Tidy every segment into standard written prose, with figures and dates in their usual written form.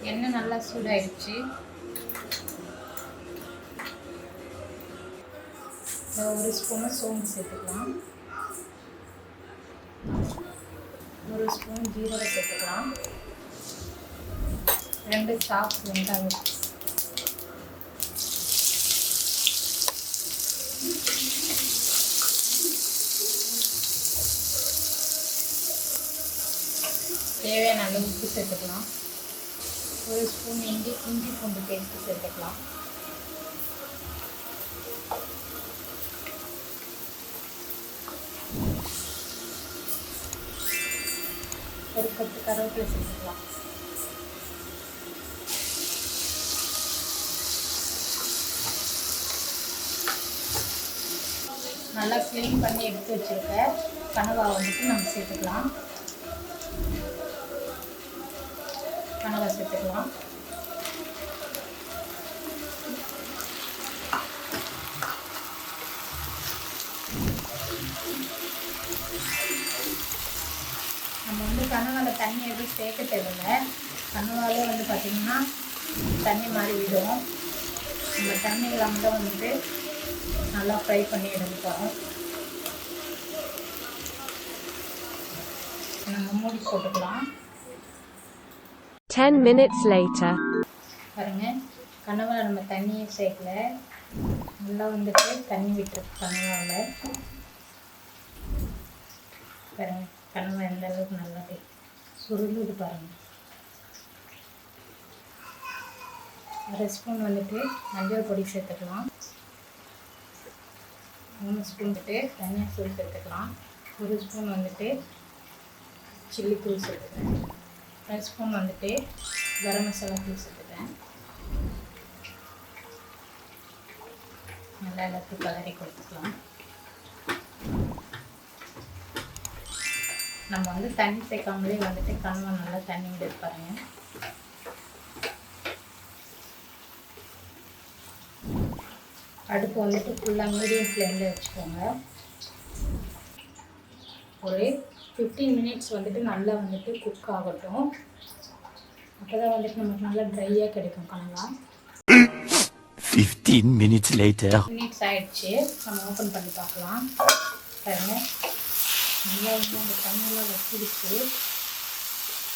எண்ணெய் நல்லா சூடாயிடுச்சு. ஒரு ஸ்பூன் சோம்பு சேர்த்துக்கலாம். ஒரு ஸ்பூன் ஜீரகம் சேர்த்துக்கலாம். 2 சாப் வெங்காயம். தேவையான அளவு உப்பு சேர்த்துக்கலாம். ஒரு ஸ்பூன் இஞ்சி பூண்டு பேஸ்ட்டு சேர்த்துக்கலாம். ஒரு 10 கருவேப்பிலை சேர்த்துக்கலாம். நல்லா க்ளீன் பண்ணி எடுத்து வச்சுருக்க கனவா வந்துட்டு நம்ம சேர்த்துக்கலாம். கனவா சேர்த்துக்கலாம். நம்ம வந்து கனவாவில் தண்ணி எதுவும் சேர்க்க தேவையில்லை. கனவாலே வந்து பார்த்திங்கன்னா தண்ணி மாதிரி விடும். நம்ம தண்ணி இல்லாமல் தான் வந்துட்டு நல்லா ஃப்ரை பண்ணி எடுத்துக்கிறோம். நம்ம மூடி போட்டுக்கலாம். 10 minutes later. பாருங்கள், கனவாவில் நம்ம தண்ணியை சேர்க்கல, நல்லா வந்துட்டு தண்ணி விட்டுருக்கு கனவாவில். பாருங்கள், கனவா எந்த அளவுக்கு நல்லா சுருளுது பாருங்கள். 1/2 ஸ்பூன் வந்துட்டு மஞ்சள் பொடி சேர்த்துக்கலாம். 3 ஸ்பூன் வந்துட்டு தனியா தூள் சேர்த்துக்கலாம். 1 ஸ்பூன் வந்துட்டு சில்லி தூள் சேர்த்துக்கிறேன். 1 ஸ்பூன் வந்துட்டு கரம் மசாலா தூள் சேர்த்துக்கிறேன். நல்லா எல்லாத்தையும் கலரி கொடுத்துக்கலாம். நம்ம வந்து தண்ணி சேர்க்காமலே வந்துட்டு கனவா நல்லா தண்ணி விட பாருங்க. அடுப்பு வந்துட்டு ஃபுல்லாக மீடியம் ஃப்ளேமில் வச்சுக்கோங்க. ஒரு 15 மினிட்ஸ் வந்துட்டு நல்லா வந்துட்டு குக் ஆகட்டும். அப்போ தான் வந்துட்டு நமக்கு நல்லா ட்ரையாக கிடைக்கும் கனவா. 15 minutes later. மினிட்ஸ் ஆகிடுச்சு. நம்ம ஓப்பன் பண்ணி பார்க்கலாம். பாருங்க, நல்லா வந்து அந்த தண்ணியெல்லாம் வச்சிடுச்சு.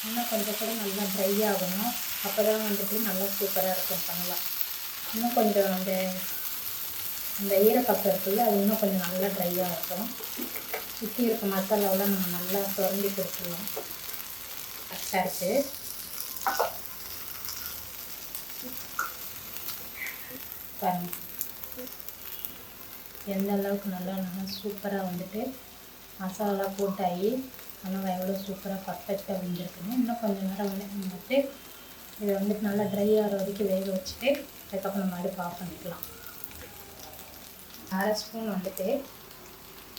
இன்னும் கொஞ்சம் கூட நல்லா ட்ரை ஆகணும். அப்போ தான் வந்துட்டு நல்லா சூப்பராக இருக்கும் கனவா. இன்னும் கொஞ்சம் அந்த ஈரப்பக்கம் இருக்குல்ல, அது இன்னும் கொஞ்சம் நல்லா ட்ரையாக இருக்கும். சுற்றி இருக்க மசாலாவெலாம் நம்ம நல்லா சுரண்டி கொடுத்துருவோம். கரெக்டாக இருக்குது. பாருங்கள் எந்த அளவுக்கு நல்லா சூப்பராக வந்துட்டு மசாலா போட்டாகி கனவா எவ்வளோ சூப்பராக பர்ஃபெக்டாக வெந்திருக்குன்னு. இன்னும் கொஞ்சம் நேரம் வந்துட்டு இதை வந்துட்டு நல்லா ட்ரை ஆகிற வரைக்கும் வேக வச்சுட்டு அதுக்கப்புறம் நம்ம அடுப்பு ஆஃப் பண்ணிக்கலாம். 1/2 ஸ்பூன் வந்துட்டு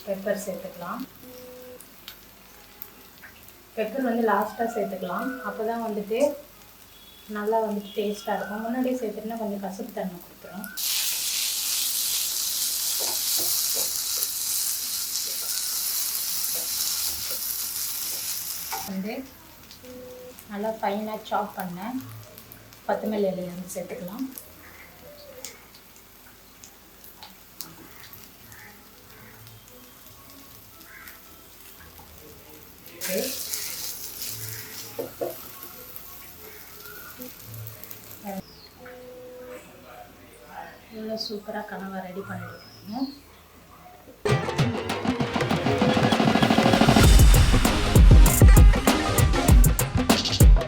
பெப்பர் சேர்த்துக்கலாம். பெப்பர் வந்து லாஸ்ட்டாக சேர்த்துக்கலாம். அப்போ தான் வந்துட்டு நல்லா வந்துட்டு டேஸ்ட்டாக இருக்கும். முன்னாடியே சேர்த்துட்டுனா கொஞ்சம் கசப்பு தன்மை கொடுத்துரும். வந்து நல்லா ஃபைனாக சாப் பண்ண கொத்தமல்லி இலையை வந்து சேர்த்துக்கலாம். இவ்வளோ சூப்பராக கனவா ரெடி பண்ணிடுவாங்க.